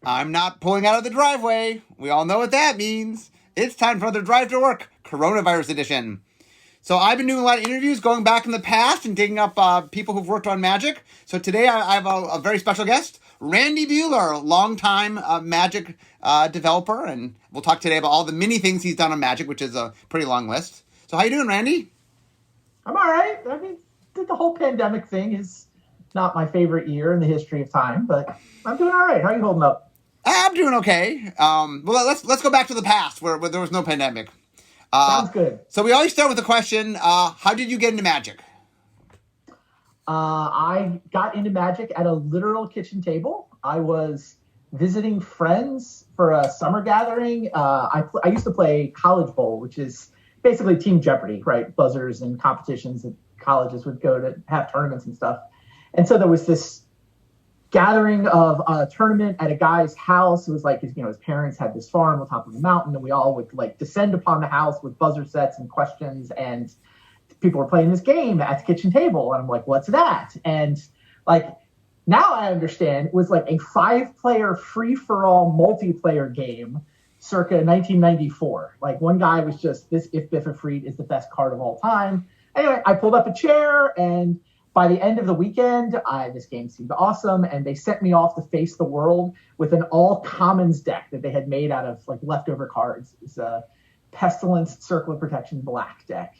I'm not pulling out of the driveway. We all know what that means. It's time for another Drive to Work, Coronavirus Edition. So I've been doing a lot of interviews going back in the past and digging up people who've worked on Magic. So today I have a very special guest, Randy Buehler, longtime Magic developer. And we'll talk today about all the many things he's done on Magic, which is a pretty long list. So how you doing, Randy? I'm all right. I mean, the whole pandemic thing is not my favorite year in the history of time, but I'm doing all right. How are you holding up? I'm doing okay. Well, let's go back to the past where there was no pandemic. Sounds good. So we always start with the question, how did you get into Magic? I got into Magic at a literal kitchen table. I was visiting friends for a summer gathering. I used to play College Bowl, which is basically Team Jeopardy, right? Buzzers and competitions that colleges would go to have tournaments and stuff. And so there was this gathering of a tournament at a guy's house. It was like his parents had this farm on top of a mountain, and we all would like descend upon the house with buzzer sets and questions, and people were playing this game at the kitchen table. And I'm like, what's that? And like, now I understand it was like a 5-player free-for-all multiplayer game circa 1994. Like, one guy was just, this If Biffa Freed is the best card of all time. Anyway, I pulled up a chair, and by the end of the weekend, this game seemed awesome, and they sent me off to face the world with an all-commons deck that they had made out of like leftover cards. It was a Pestilence Circle of Protection Black deck.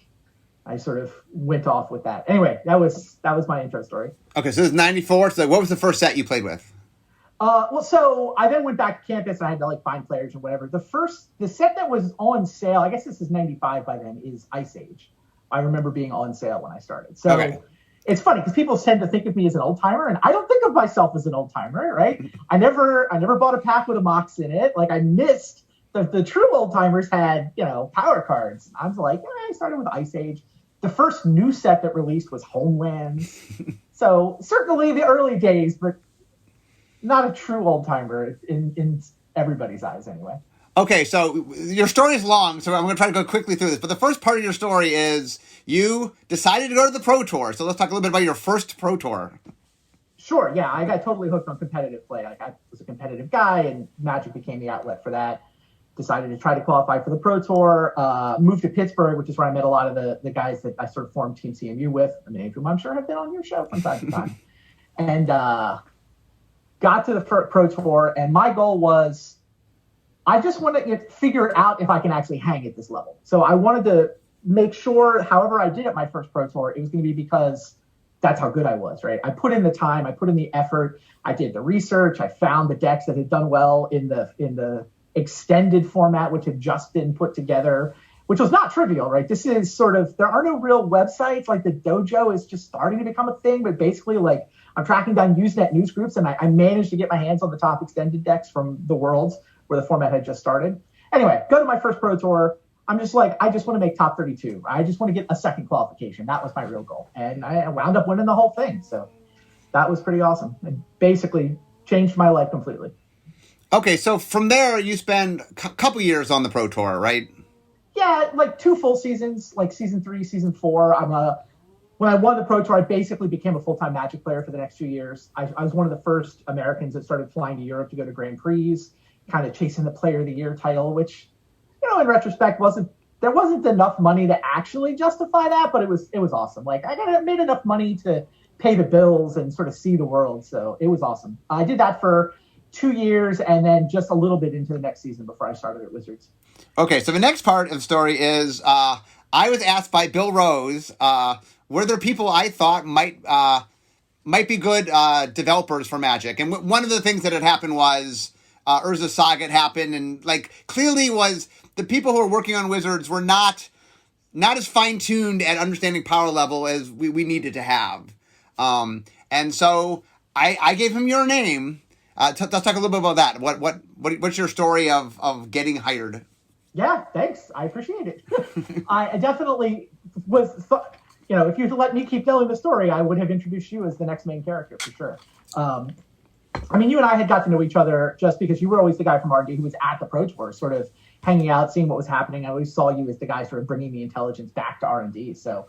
I sort of went off with that. Anyway, that was my intro story. Okay, so this is 94. So what was the first set you played with? Well, so I then went back to campus and I had to like find players and whatever. The set that was on sale, I guess this is 95 by then, is Ice Age. I remember being on sale when I started. So okay. It's funny because people tend to think of me as an old timer, and I don't think of myself as an old timer, right? I never bought a pack with a Mox in it. Like, I missed the true old timers had, power cards. I was like, I started with Ice Age. The first new set that released was Homelands. So certainly the early days, but not a true old timer in everybody's eyes anyway. Okay, so your story is long, so I'm going to try to go quickly through this. But the first part of your story is you decided to go to the Pro Tour. So let's talk a little bit about your first Pro Tour. Sure, yeah. I got totally hooked on competitive play. Like, I was a competitive guy, and Magic became the outlet for that. Decided to try to qualify for the Pro Tour. Moved to Pittsburgh, which is where I met a lot of the guys that I sort of formed Team CMU with. I mean, whom I'm sure have been on your show from time to time. And got to the Pro Tour, and my goal was, I just want to figure out if I can actually hang at this level. So I wanted to make sure, however I did at my first Pro Tour, it was going to be because that's how good I was, right? I put in the time, I put in the effort, I did the research, I found the decks that had done well in the extended format, which had just been put together, which was not trivial, right? This is sort of, there are no real websites. Like, the dojo is just starting to become a thing, but basically, like, I'm tracking down Usenet news groups, and I managed to get my hands on the top extended decks from the Worlds, where the format had just started. Anyway, go to my first Pro Tour. I'm just like, I just want to make top 32. I just want to get a second qualification. That was my real goal. And I wound up winning the whole thing. So that was pretty awesome. It basically changed my life completely. Okay, so from there, you spend a couple years on the Pro Tour, right? Yeah, like 2 full seasons, like season 3, season 4. When I won the Pro Tour, I basically became a full-time Magic player for the next 2 years. I was one of the first Americans that started flying to Europe to go to Grand Prix, kind of chasing the Player of the Year title, which, in retrospect, there wasn't enough money to actually justify that, but it was awesome. Like, I made enough money to pay the bills and sort of see the world, so it was awesome. I did that for 2 years, and then just a little bit into the next season before I started at Wizards. Okay, so the next part of the story is I was asked by Bill Rose, were there people I thought might be good developers for Magic? And one of the things that had happened was Urza Saga had happened, and like clearly was the people who were working on Wizards were not as fine-tuned at understanding power level as we needed to have. And so I gave him your name. Let's talk a little bit about that. What's your story of getting hired? Yeah, thanks. I appreciate it. I definitely was, if you had let me keep telling the story, I would have introduced you as the next main character for sure. You and I had got to know each other just because you were always the guy from R&D who was at the Pro Tour, sort of hanging out, seeing what was happening. I always saw you as the guy sort of bringing the intelligence back to R&D. So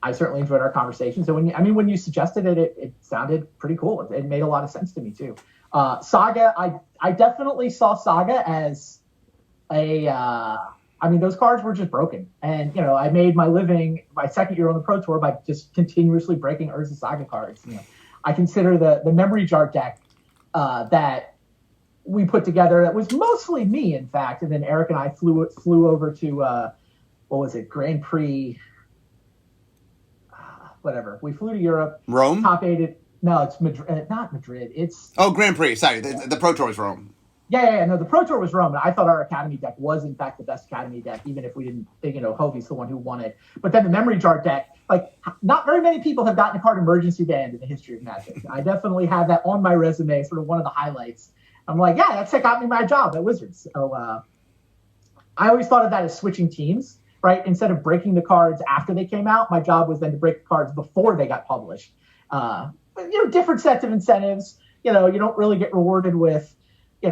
I certainly enjoyed our conversation. So when you suggested it, it sounded pretty cool. It made a lot of sense to me too. Saga, I definitely saw Saga as I mean, those cards were just broken. And, I made my living my second year on the Pro Tour by just continuously breaking Urza Saga cards. I consider the memory jar deck that we put together, that was mostly me, in fact. And then Eric and I flew over to, what was it, Grand Prix, whatever. We flew to Europe. Rome? Top eight. No, it's Madrid. Not Madrid. It's... Oh, Grand Prix. Sorry, the Pro Tour was Rome. Yeah. No, the Pro Tour was Rome, and I thought our Academy deck was, in fact, the best Academy deck, even if we didn't, Hovey's the one who won it. But then the memory jar deck, not very many people have gotten a card emergency banned in the history of Magic. I definitely have that on my resume, sort of one of the highlights. I'm like, yeah, that's what got me my job at Wizards. So I always thought of that as switching teams, right? Instead of breaking the cards after they came out, my job was then to break the cards before they got published. But, different sets of incentives. You don't really get rewarded with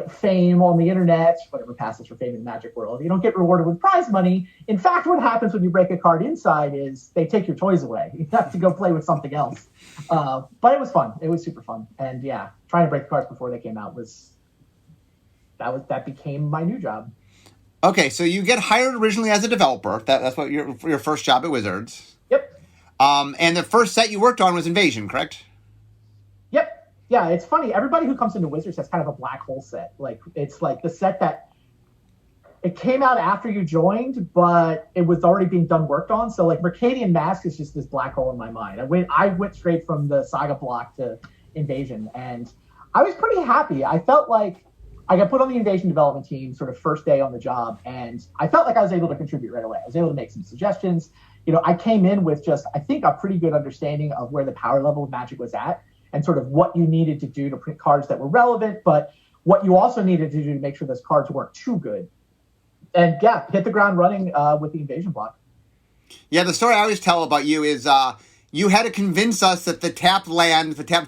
fame on the internet, whatever passes for fame in the Magic world. You don't get rewarded with prize money. In fact, what happens when you break a card inside is they take your toys away. You have to go play with something else. But it was fun. It was super fun. And yeah, trying to break the cards before they came out that became my new job. Okay, so you get hired originally as a developer. That's what your first job at Wizards. Yep. And the first set you worked on was Invasion, correct? Yep. Yeah, it's funny. Everybody who comes into Wizards has kind of a black hole set. It's like the set that it came out after you joined, but it was already being worked on. So Mercadian Mask is just this black hole in my mind. I went straight from the Saga block to Invasion, and I was pretty happy. I felt like I got put on the Invasion development team sort of first day on the job, and I felt like I was able to contribute right away. I was able to make some suggestions. I came in with just, I think, a pretty good understanding of where the power level of Magic was at, and sort of what you needed to do to print cards that were relevant, but what you also needed to do to make sure those cards weren't too good. And yeah, hit the ground running with the Invasion block. Yeah, the story I always tell about you is you had to convince us that the tapped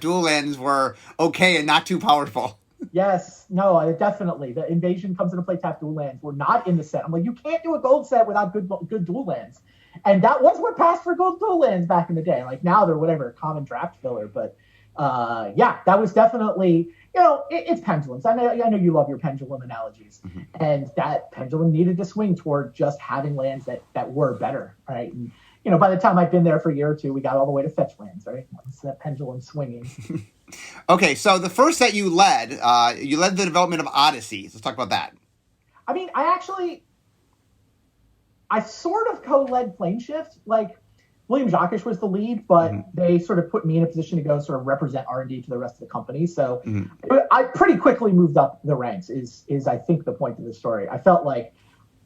dual lands were okay and not too powerful. Yes, no, definitely. The Invasion comes into play tapped dual lands. We're not in the set. I'm like, you can't do a gold set without good dual lands. And that was what passed for gold dual lands back in the day. Now they're whatever, common draft filler, but yeah, that was definitely, it's pendulums. I know you love your pendulum analogies, mm-hmm. And that pendulum needed to swing toward just having lands that were better, right? And, by the time I've been there for a year or two, we got all the way to fetch lands, right? It's that pendulum swinging. Okay, so the first set you led the development of Odyssey. Let's talk about that. I mean, I sort of co-led Planeshift. William Jacques was the lead, but mm-hmm. they sort of put me in a position to go sort of represent R&D to the rest of the company. So mm-hmm. I pretty quickly moved up the ranks is I think the point of the story. I felt like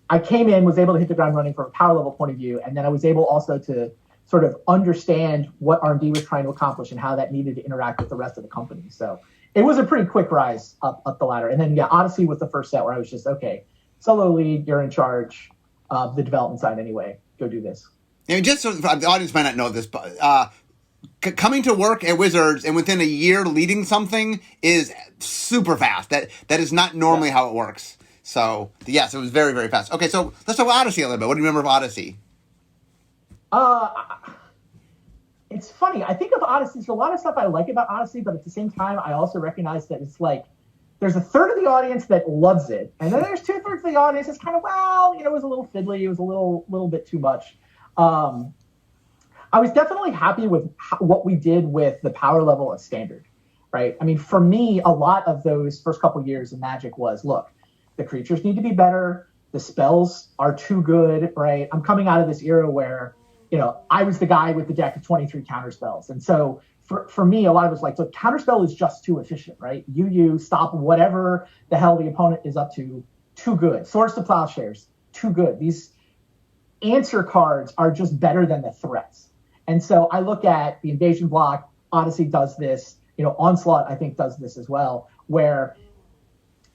I came in, was able to hit the ground running from a power level point of view, and then I was able also to sort of understand what R&D was trying to accomplish and how that needed to interact with the rest of the company. So it was a pretty quick rise up the ladder. And then, yeah, Odyssey was the first set where I was just, okay, solo lead, you're in charge of the development side anyway. Go do this. And just so the audience might not know this, but coming to work at Wizards and within a year leading something is super fast. That is not normally how it works. So, yes, it was very, very fast. Okay, so let's talk about Odyssey a little bit. What do you remember of Odyssey? It's funny. I think of Odyssey, there's a lot of stuff I like about Odyssey, but at the same time, I also recognize that it's there's a third of the audience that loves it, and then there's 2/3 of the audience that's kind of, it was a little fiddly, it was a little bit too much. I was definitely happy with what we did with the power level of Standard, right? I mean, for me, a lot of those first couple of years of Magic was, look, the creatures need to be better, the spells are too good, right? I'm coming out of this era where, I was the guy with the deck of 23 counter spells. And so for me, a lot of it was so counterspell is just too efficient, right? You stop whatever the hell the opponent is up to, too good. Swords to Plowshares, too good. These answer cards are just better than the threats. And so I look at the Invasion block, Odyssey does this, Onslaught I think does this as well, where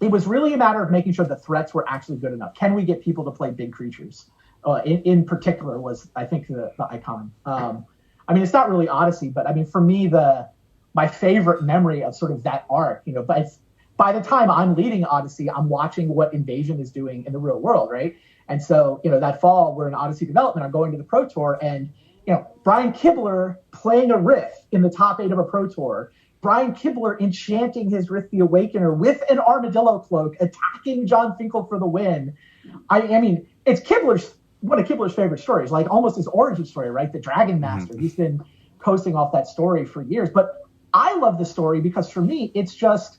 it was really a matter of making sure the threats were actually good enough. Can we get people to play big creatures? In particular was, I think, the icon. I mean, it's not really Odyssey, but I mean, for me, my favorite memory of sort of that arc, but by the time I'm leading Odyssey, I'm watching what Invasion is doing in the real world, right? And so, that fall, we're in Odyssey development, I'm going to the Pro Tour, and, Brian Kibler playing a riff in the top 8 of a Pro Tour Brian Kibler enchanting his Rift the Awakener with an armadillo cloak, attacking John Finkel for the win. I mean, it's one of Kibler's favorite stories, like almost his origin story, right? The Dragon Master. Mm-hmm. He's been coasting off that story for years. But I love the story because for me, it's just,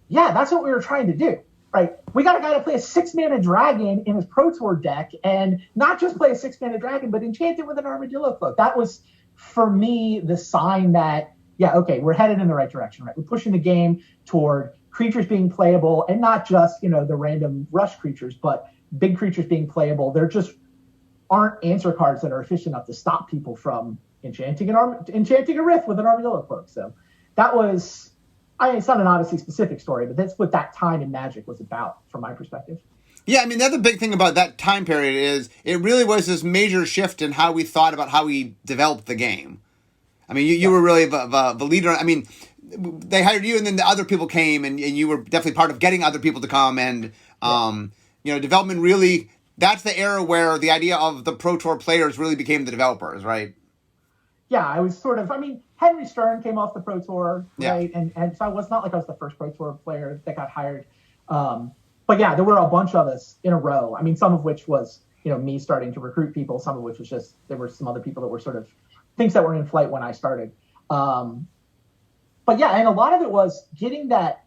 yeah, that's what we were trying to do, right? We got a guy to play a 6-mana dragon in his Pro Tour deck, and not just play a 6-mana dragon, but enchant it with an armadillo cloak. That was, for me, the sign that, yeah, okay, we're headed in the right direction, right? We're pushing the game toward creatures being playable, and not just, the random rush creatures, but big creatures being playable. There just aren't answer cards that are efficient enough to stop people from enchanting a Rift with an armadillo cloak. So that was, it's not an Odyssey specific story, but that's what that time in Magic was about from my perspective. Yeah, I mean, the other big thing about that time period is it really was this major shift in how we thought about how we developed the game. I mean, you were really the leader. I mean, they hired you, and then the other people came, and you were definitely part of getting other people to come. And, development really, that's the era where the idea of the Pro Tour players really became the developers, right? Yeah, I was Henry Stern came off the Pro Tour, right? Yeah. And so I was not like I was the first Pro Tour player that got hired. But yeah, there were a bunch of us in a row. I mean, some of which was, me starting to recruit people. Some of which was just, there were some other people that were sort of things that were in flight when I started. But yeah, and a lot of it was getting that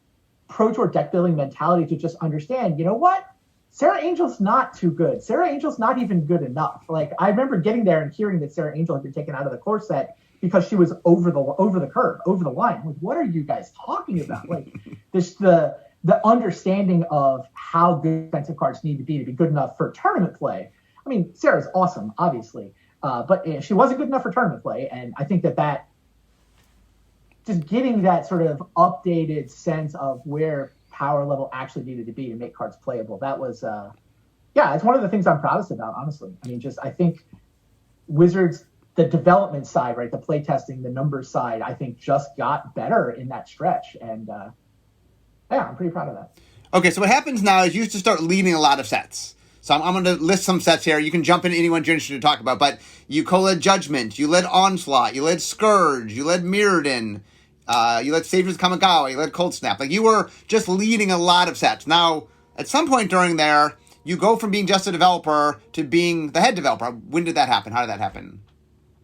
Pro Tour deck building mentality to just understand, you know what? Sarah Angel's not too good. Sarah Angel's not even good enough. Like, I remember getting there and hearing that Sarah Angel had been taken out of the core set because she was over the curve, over the line. I'm like, what are you guys talking about? Like, this the understanding of how good defensive cards need to be good enough for tournament play. I mean, Sarah's awesome, obviously, but she wasn't good enough for tournament play, and I think that just getting that sort of updated sense of where power level actually needed to be to make cards playable. That was, it's one of the things I'm proudest about, honestly. I mean, I think Wizards, the development side, right, the play testing, the numbers side, I think just got better in that stretch. And I'm pretty proud of that. Okay, so what happens now is you used to start leading a lot of sets. So I'm going to list some sets here. You can jump in anyone you're interested to talk about. But you co-led Judgment, you led Onslaught, you led Scourge, you led Mirrodin, you led Saviors Kamigawa, you led Cold Snap. Like, you were just leading a lot of sets. Now, at some point during there, you go from being just a developer to being the head developer. When did that happen? How did that happen?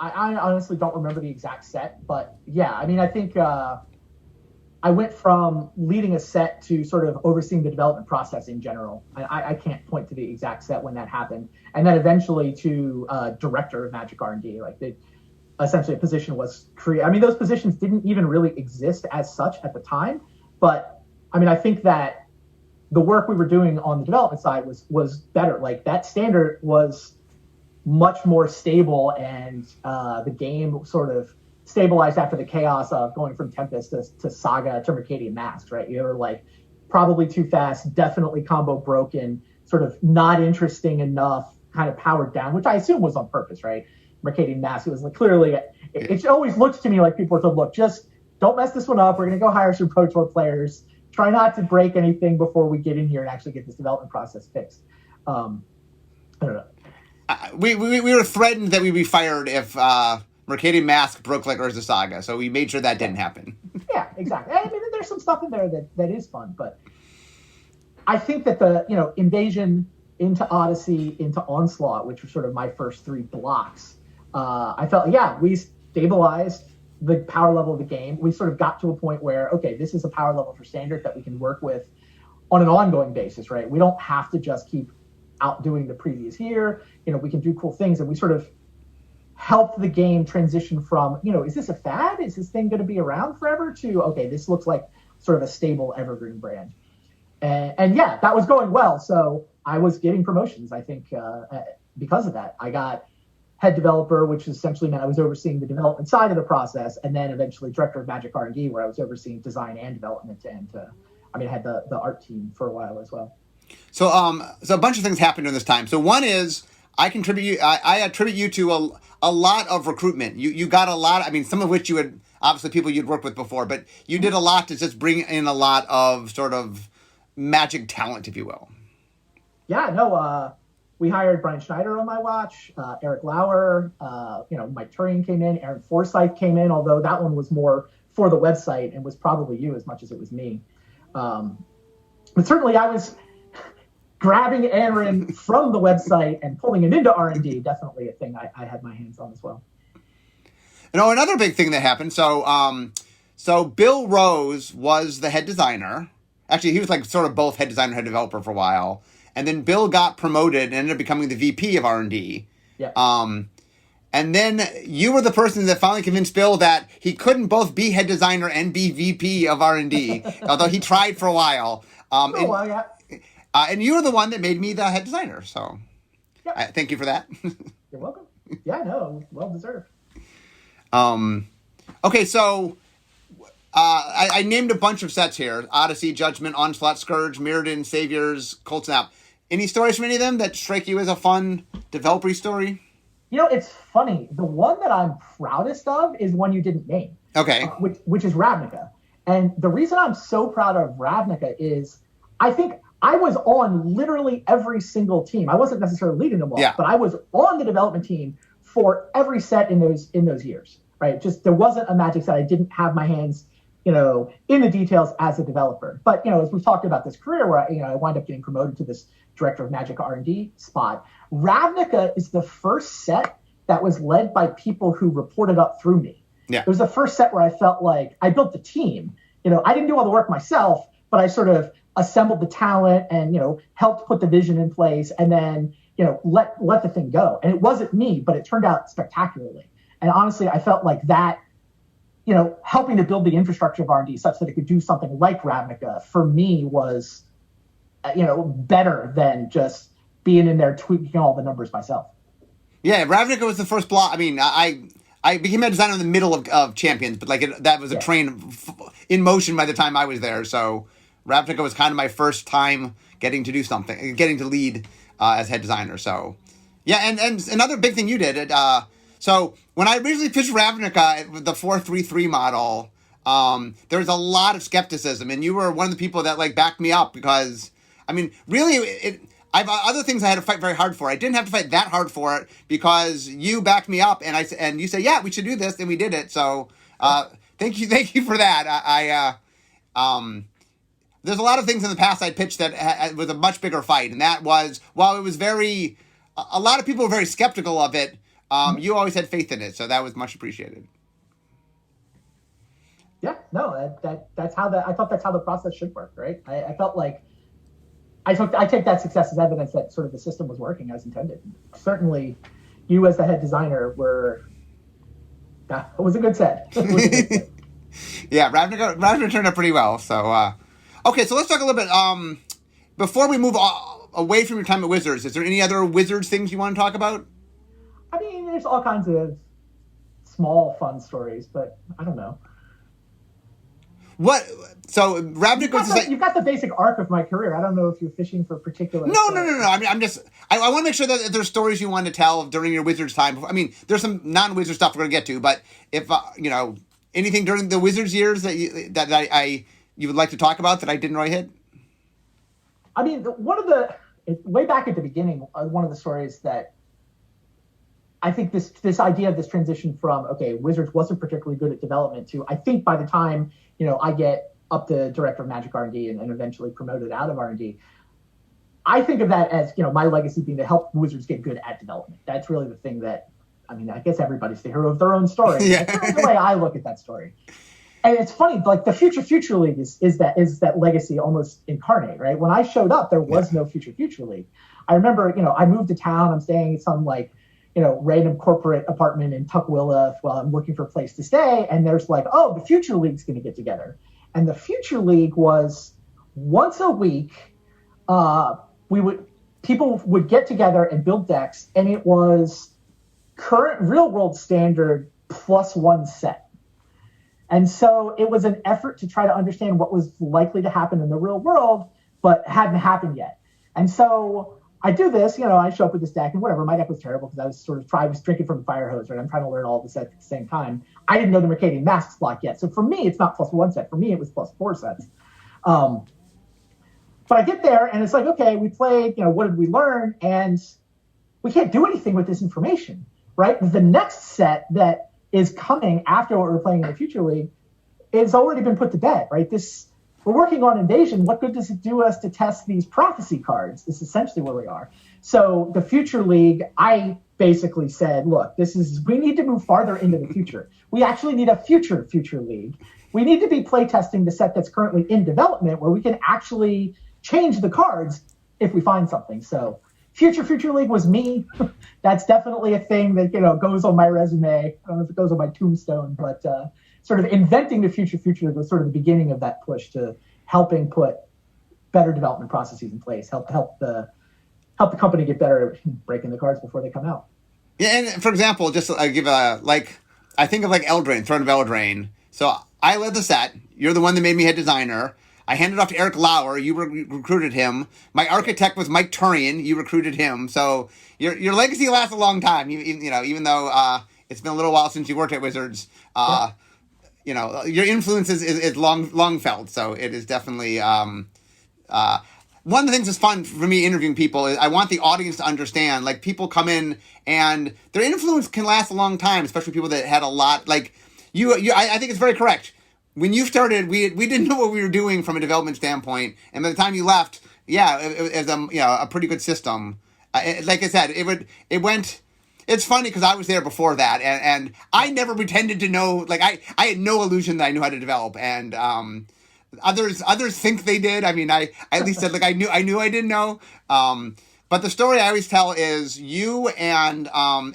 I honestly don't remember the exact set, but yeah, I mean, I think I went from leading a set to sort of overseeing the development process in general. I can't point to the exact set when that happened. And then eventually to director of Magic R&D. Like, essentially a position was created. I mean, those positions didn't even really exist as such at the time. But, I mean, I think that the work we were doing on the development side was better. Like, that standard was much more stable, and the game sort of stabilized after the chaos of going from Tempest to Saga to Mercadian Mask, right? You were like, probably too fast, definitely combo broken, sort of not interesting enough, kind of powered down, which I assume was on purpose, right? Mercadian Mask, it was like, clearly, it always looks to me like people are told, look, just don't mess this one up. We're going to go hire some Pro Tour players. Try not to break anything before we get in here and actually get this development process fixed. I don't know. We were threatened that we'd be fired if Mercadian Mask broke like Urza Saga, so we made sure that didn't happen. Yeah, exactly. I mean, there's some stuff in there that is fun, but I think that the Invasion into Odyssey into Onslaught, which were sort of my first 3 blocks, I felt, we stabilized the power level of the game. We sort of got to a point where, okay, this is a power level for Standard that we can work with on an ongoing basis, right? We don't have to just keep outdoing the previous year. We can do cool things, and we sort of helped the game transition from, is this a fad? Is this thing going to be around forever? To, okay, this looks like sort of a stable evergreen brand. And yeah, that was going well. So I was getting promotions, I think, because of that. I got head developer, which essentially meant I was overseeing the development side of the process, and then eventually director of Magic R&D, where I was overseeing design and development. And I had the art team for a while as well. So a bunch of things happened during this time. So one is I attribute you to a lot of recruitment. You got a lot. I mean, some of which you had obviously people you'd worked with before, but you did a lot to just bring in a lot of sort of Magic talent, if you will. Yeah, no. We hired Brian Schneider on my watch, Eric Lauer, Mike Turian came in, Aaron Forsythe came in, although that one was more for the website and was probably you as much as it was me. But certainly I was grabbing Aaron from the website and pulling him into R&D, definitely a thing I had my hands on as well. Another big thing that happened. So Bill Rose was the head designer. Actually, he was like sort of both head designer and head developer for a while. And then Bill got promoted and ended up becoming the VP of R&D. Yeah. And then you were the person that finally convinced Bill that he couldn't both be head designer and be VP of R&D, although he tried for a while. And you were the one that made me the head designer. So thank you for that. You're welcome. Yeah, no, well deserved. Okay, so I named a bunch of sets here: Odyssey, Judgment, Onslaught, Scourge, Mirrodin, Saviors, Cold Snap. Any stories from any of them that strike you as a fun developer story? It's funny. The one that I'm proudest of is one you didn't name. Okay. Which is Ravnica. And the reason I'm so proud of Ravnica is I think I was on literally every single team. I wasn't necessarily leading them all, but I was on the development team for every set in those years, right? Just there wasn't a Magic set I didn't have my hands, in the details as a developer. But, as we've talked about this career where I wind up getting promoted to this director of Magic R&D spot, Ravnica is the first set that was led by people who reported up through me. Yeah. It was the first set where I felt like I built the team. I didn't do all the work myself, but I sort of assembled the talent and, helped put the vision in place and then, let the thing go. And it wasn't me, but it turned out spectacularly. And honestly, I felt like that, helping to build the infrastructure of R&D such that it could do something like Ravnica for me was, better than just being in there tweaking all the numbers myself. Yeah, Ravnica was the first block. I mean, I became a designer in the middle of Champions, but that was a train in motion by the time I was there. So Ravnica was kind of my first time getting to do something, getting to lead as head designer. So yeah, and another big thing you did. So when I originally pitched Ravnica, the 4-3-3 model, there was a lot of skepticism, and you were one of the people that backed me up because, I mean, really, I've other things I had to fight very hard for. I didn't have to fight that hard for it because you backed me up, and you said, yeah, we should do this, and we did it. So thank you for that. There's a lot of things in the past I pitched that was a much bigger fight, and that was, while it was a lot of people were very skeptical of it, you always had faith in it, so that was much appreciated. Yeah, no, that's how I thought that's how the process should work, right? I felt like I take that success as evidence that sort of the system was working as intended. Certainly, you as the head designer it was a good set. Yeah, Ravnica turned out pretty well. So, okay, so let's talk a little bit. Before we move away from your time at Wizards, is there any other Wizards things you want to talk about? I mean, there's all kinds of small fun stories, but I don't know. What? So Ravnica you've got the basic arc of my career. I don't know if you're fishing for particular. No. I mean, I want to make sure that there's stories you want to tell during your Wizards time. I mean, there's some non-Wizard stuff we're going to get to, but if anything during the Wizards years that you would like to talk about that I didn't really hit. I mean, way back at the beginning, one of the stories that I think this idea of this transition from, Wizards wasn't particularly good at development to, I think by the time, I get up to director of Magic R&D and eventually promoted out of R&D, I think of that as, my legacy being to help Wizards get good at development. That's really the thing that, I mean, I guess everybody's the hero of their own story. Yeah. That's the way I look at that story. And it's funny, the Future League is that legacy almost incarnate, right? When I showed up, there was no Future League. I remember, I moved to town, I'm staying at some random corporate apartment in Tukwila while I'm looking for a place to stay. And there's the Future League's going to get together. And the Future League was once a week. People would get together and build decks, and it was current real world standard plus one set. And so it was an effort to try to understand what was likely to happen in the real world, but hadn't happened yet. And so I do this, I show up with this deck and whatever. My deck was terrible because I was drinking from the fire hose, right? I'm trying to learn all the sets at the same time. I didn't know the Mercadian Masks block yet. So for me, it's not plus one set. For me, it was plus four sets. But I get there and it's okay, we played, what did we learn? And we can't do anything with this information, right? The next set that is coming after what we're playing in the Future League, it's already been put to bed, right? We're working on Invasion. What good does it do us to test these prophecy cards? This is essentially where we are. So the Future League, I basically said, look, we need to move farther into the future. We actually need a future League. We need to be playtesting the set that's currently in development where we can actually change the cards if we find something. So Future League was me. That's definitely a thing that, goes on my resume. I don't know if it goes on my tombstone, but sort of inventing the Future League was sort of the beginning of that push to helping put better development processes in place, help the company get better at breaking the cards before they come out. Yeah, and for example, just to give I think of like Eldraine, Throne of Eldraine. So I led the set. You're the one that made me head designer. I handed off to Eric Lauer. You recruited him. My architect was Mike Turian. You recruited him. So your legacy lasts a long time. Even though it's been a little while since you worked at Wizards, your influence is long felt. So it is definitely one of the things that's fun for me interviewing people is I want the audience to understand. Like, people come in and their influence can last a long time, especially people that had a lot. Like I think it's very correct. When you started, we didn't know what we were doing from a development standpoint, and by the time you left, it was a pretty good system. Like I said, it went. It's funny because I was there before that, and I never pretended to know. Like I had no illusion that I knew how to develop, and others think they did. I mean, I at least said, like, I knew I didn't know. But the story I always tell is you and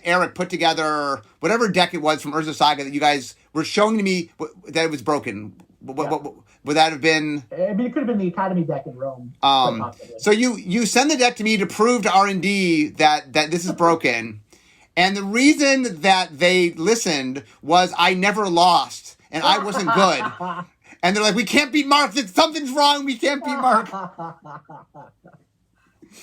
Eric put together whatever deck it was from Urza Saga that you guys were showing to me that it was broken. What would that have been? I mean, it could have been the Academy deck in Rome. So you send the deck to me to prove to R&D that this is broken. And the reason that they listened was I never lost and I wasn't good. And they're like, we can't beat Mark. Something's wrong. We can't beat Mark.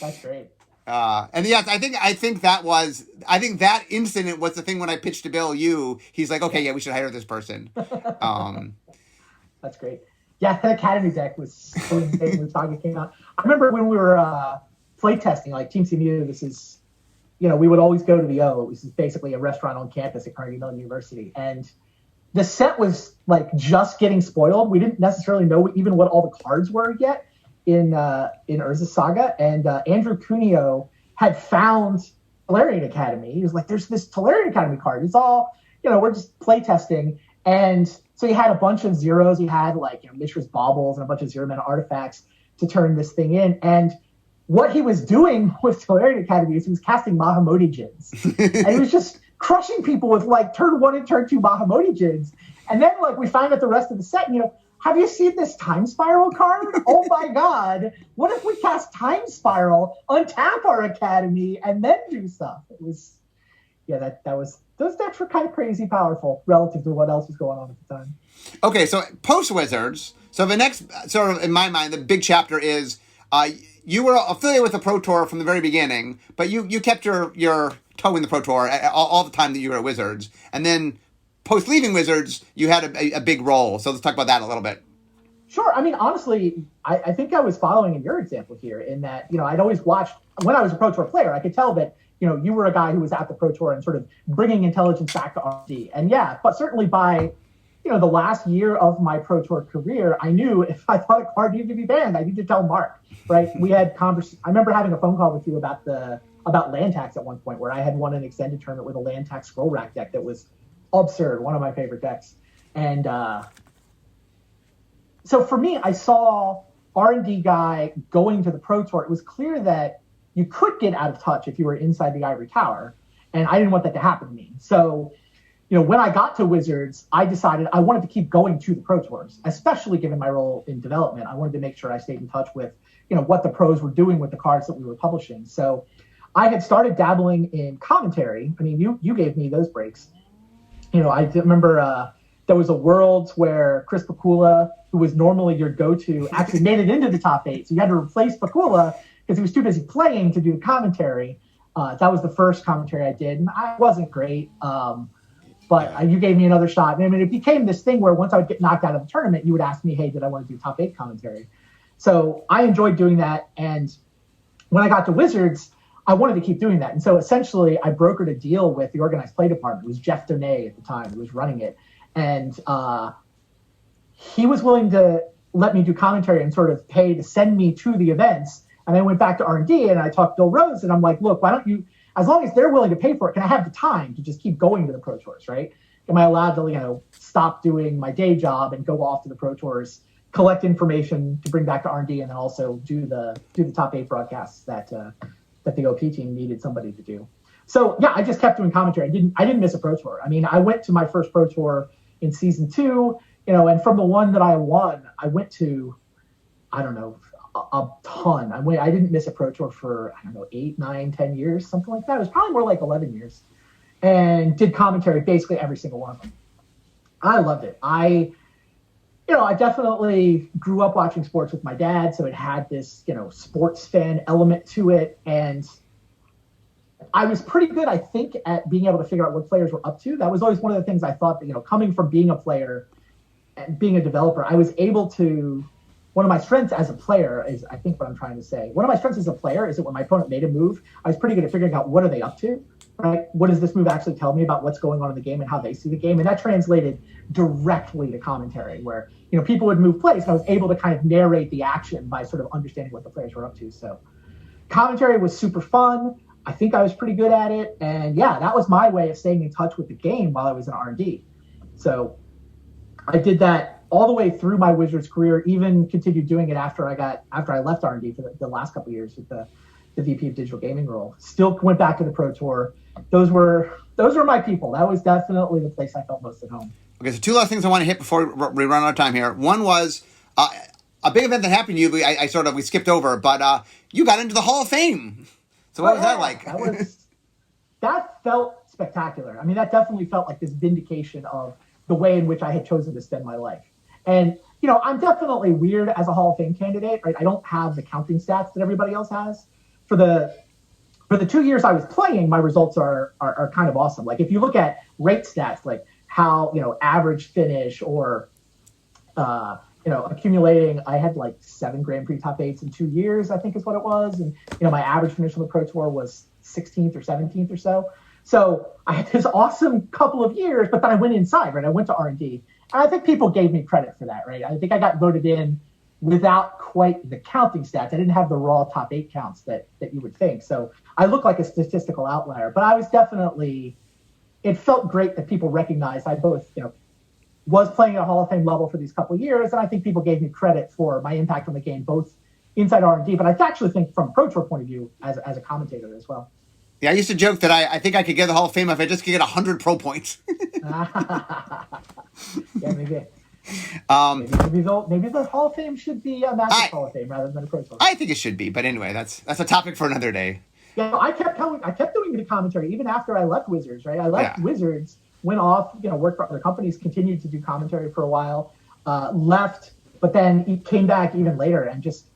That's great. And yes, I think that incident was the thing when I pitched to Bill. He's like, okay, yeah, we should hire this person. That's great. Yeah, the Academy deck was so insane when Saga came out. I remember when we were playtesting, like Team CMU, this is, we would always go to the O, which is basically a restaurant on campus at Carnegie Mellon University. And the set was like just getting spoiled. We didn't necessarily know even what all the cards were yet in Urza Saga. And Andrew Cuneo had found Tolarian Academy. He was like, there's this Tolarian Academy card. It's all, we're just playtesting. And so he had a bunch of zeros. He had Mishra's Baubles and a bunch of zero mana artifacts to turn this thing in. And what he was doing with Tolarian Academy is he was casting Mahamoti Djinns. And he was just crushing people with turn 1 and turn 2 Mahamoti Djinns. And then we find out the rest of the set, have you seen this Time Spiral card? Oh my God. What if we cast Time Spiral, untap our Academy, and then do stuff? It was, those decks were kind of crazy powerful relative to what else was going on at the time. Okay, so post-Wizards, so the next, sort of in my mind, the big chapter is you were affiliated with the Pro Tour from the very beginning, but you kept your toe in the Pro Tour all the time that you were at Wizards. And then post-leaving Wizards, you had a big role. So let's talk about that a little bit. Sure. I mean, honestly, I think I was following in your example here in that, I'd always watched, when I was a Pro Tour player, I could tell that, you were a guy who was at the Pro Tour and sort of bringing intelligence back to R&D. And yeah, but certainly by, the last year of my Pro Tour career, I knew if I thought a card needed to be banned, I needed to tell Mark, right? We had I remember having a phone call with you about land tax at one point where I had won an extended tournament with a land tax scroll rack deck that was absurd, one of my favorite decks. And so for me, I saw R&D guy going to the Pro Tour. It was clear that you could get out of touch if you were inside the Ivory Tower, and I didn't want that to happen to me. So, when I got to Wizards, I decided I wanted to keep going to the Pro Tours, especially given my role in development. I wanted to make sure I stayed in touch with, what the pros were doing with the cards that we were publishing. So I had started dabbling in commentary. I mean, you gave me those breaks. I remember there was a Worlds where Chris Pakula, who was normally your go-to, actually made it into the top 8. So you had to replace Pakula because he was too busy playing to do commentary. That was the first commentary I did, and I wasn't great. But you gave me another shot. And I mean, it became this thing where once I would get knocked out of the tournament, you would ask me, hey, did I want to do top 8 commentary? So I enjoyed doing that. And when I got to Wizards, I wanted to keep doing that. And so essentially, I brokered a deal with the organized play department. It was Jeff Donay at the time who was running it. And he was willing to let me do commentary and sort of pay to send me to the events. And I went back to R&D and I talked to Bill Rose and I'm like, look, why don't you, as long as they're willing to pay for it, can I have the time to just keep going to the Pro Tours, right? Am I allowed to, stop doing my day job and go off to the Pro Tours, collect information to bring back to R&D, and then also do the top 8 broadcasts that the OP team needed somebody to do. So yeah, I just kept doing commentary. I didn't miss a Pro Tour. I mean, I went to my first Pro Tour in season 2, and from the one that I won, I went to, I don't know, a ton. I didn't miss a Pro Tour for, 8, 9, 10 years, something like that. It was probably more like 11 years, and did commentary basically every single one of them. I loved it. I definitely grew up watching sports with my dad, so it had this, sports fan element to it. And I was pretty good, I think, at being able to figure out what players were up to. That was always one of the things I thought that, coming from being a player and being a developer, I was able to, one of my strengths as a player is, I think what I'm trying to say, one of my strengths as a player is that when my opponent made a move, I was pretty good at figuring out what are they up to, right? What does this move actually tell me about what's going on in the game and how they see the game? And that translated directly to commentary where, people would move plays and I was able to kind of narrate the action by sort of understanding what the players were up to. So commentary was super fun. I think I was pretty good at it. And yeah, that was my way of staying in touch with the game while I was in R&D. So I did that all the way through my Wizards career, even continued doing it after I left R&D for the last couple of years with the VP of digital gaming role. Still went back to the Pro Tour. Those were my people. That was definitely the place I felt most at home. Okay, so 2 last things I want to hit before we run out of time here. One was a big event that happened to you. We skipped over, but you got into the Hall of Fame. So what was that like? That felt spectacular. I mean, that definitely felt like this vindication of the way in which I had chosen to spend my life. And, I'm definitely weird as a Hall of Fame candidate, right? I don't have the counting stats that everybody else has. For the 2 years I was playing, my results are kind of awesome. Like if you look at rate stats, like how, average finish or, accumulating, I had like 7 Grand Prix top 8s in 2 years, I think is what it was. And, my average finish on the Pro Tour was 16th or 17th or so. So I had this awesome couple of years, but then I went inside, right? I went to R&D. And I think people gave me credit for that, right? I think I got voted in without quite the counting stats. I didn't have the raw top 8 counts that you would think. So I look like a statistical outlier, but I was definitely, it felt great that people recognized I both, was playing at a Hall of Fame level for these couple of years. And I think people gave me credit for my impact on the game, both inside R&D, but I actually think from a Pro Tour point of view as a commentator as well. Yeah, I used to joke that I think I could get the Hall of Fame if I just could get 100 pro points. Yeah, maybe. Maybe the Hall of Fame should be a Magic Hall of Fame rather than a Pro Tour. I think it should be, but anyway, that's a topic for another day. Yeah, I kept doing the commentary even after I left Wizards, right? I left Wizards, went off, worked for other companies, continued to do commentary for a while, left, but then came back even later, and just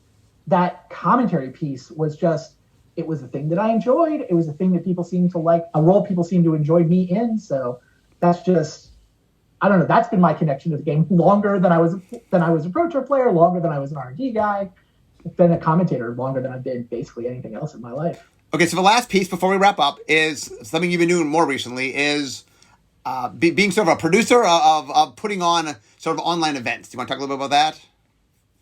that commentary piece was just, it was a thing that I enjoyed. It was a thing that people seemed to like, a role people seemed to enjoy me in. So that's just, I don't know. That's been my connection to the game longer than I was a Pro Tour player, longer than I was an R&D guy. I've been a commentator longer than I've been basically anything else in my life. Okay, so the last piece before we wrap up is something you've been doing more recently is being sort of a producer of putting on sort of online events. Do you want to talk a little bit about that?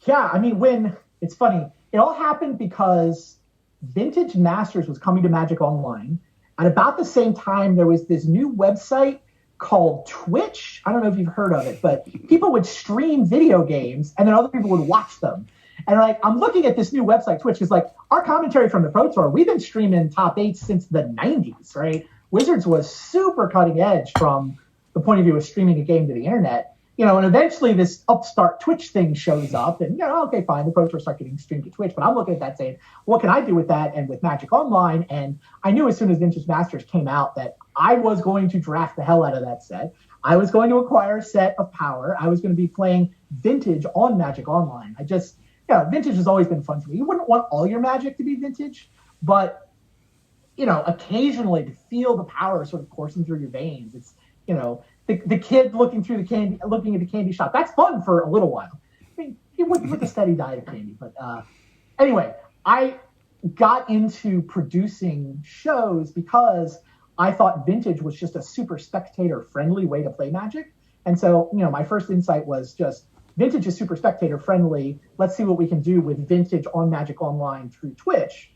Yeah, I mean, it's funny. It all happened because Vintage Masters was coming to Magic Online. At about the same time, there was this new website called Twitch. I don't know if you've heard of it, but people would stream video games and then other people would watch them. And I'm looking at this new website, Twitch, is like our commentary from the Pro Tour. We've been streaming top 8 since the 90s, right? Wizards was super cutting edge from the point of view of streaming a game to the internet. And eventually this upstart Twitch thing shows up and, okay, fine, the Pro Tour start getting streamed to Twitch. But I'm looking at that saying, what can I do with that and with Magic Online? And I knew as soon as Vintage Masters came out that I was going to draft the hell out of that set. I was going to acquire a set of Power. I was going to be playing Vintage on Magic Online. Vintage has always been fun to me. You wouldn't want all your Magic to be Vintage, but, occasionally to feel the Power sort of coursing through your veins. It's, the kid looking at the candy shop. That's fun for a little while. I mean, with a steady diet of candy. But anyway, I got into producing shows because I thought Vintage was just a super spectator-friendly way to play Magic. And so, my first insight was just Vintage is super spectator friendly. Let's see what we can do with Vintage on Magic Online through Twitch.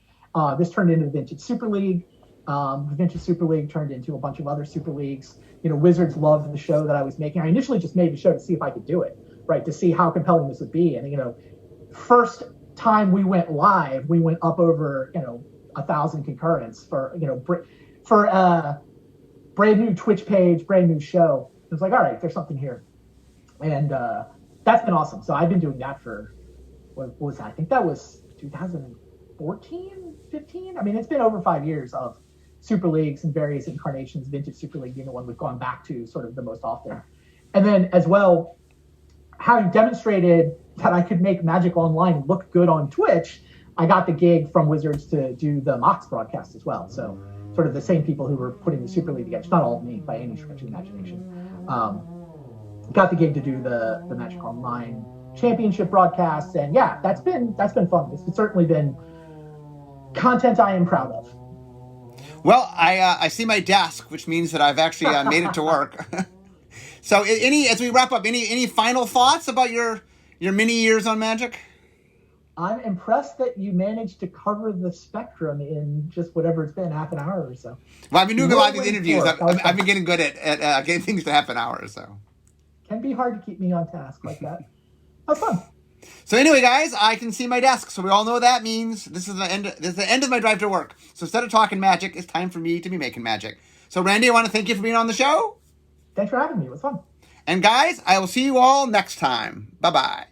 This turned into the Vintage Super League. The Vintage Super League turned into a bunch of other Super Leagues. Wizards loved the show that I was making. I initially just made the show to see if I could do it, right? To see how compelling this would be. And, first time we went live, we went up over, 1,000 concurrents for brand new Twitch page, brand new show. It was like, all right, there's something here. And that's been awesome. So I've been doing that for, what was that? I think that was 2014, 15. I mean, it's been over 5 years of Super Leagues and various incarnations, Vintage Super League being the one we've gone back to sort of the most often. And then as well, having demonstrated that I could make Magic Online look good on Twitch, I got the gig from Wizards to do the Mox broadcast as well. So sort of the same people who were putting the Super League together, not all of me by any stretch of the imagination, got the gig to do the Magic Online championship broadcasts. And yeah, that's been fun. It's certainly been content I am proud of. Well, I see my desk, which means that I've actually made it to work. So, as we wrap up, any final thoughts about your many years on Magic? I'm impressed that you managed to cover the spectrum in just whatever it's been, half an hour or so. Well, I've been doing a lot of these interviews. I've been getting good at getting things to half an hour. So can be hard to keep me on task like that. That's fun. So anyway, guys, I can see my desk, so we all know that means this is the end of my drive to work. So instead of talking Magic, it's time for me to be making Magic. So Randy, I want to thank you for being on the show. Thanks for having me. It was fun. And guys, I will see you all next time. Bye-bye.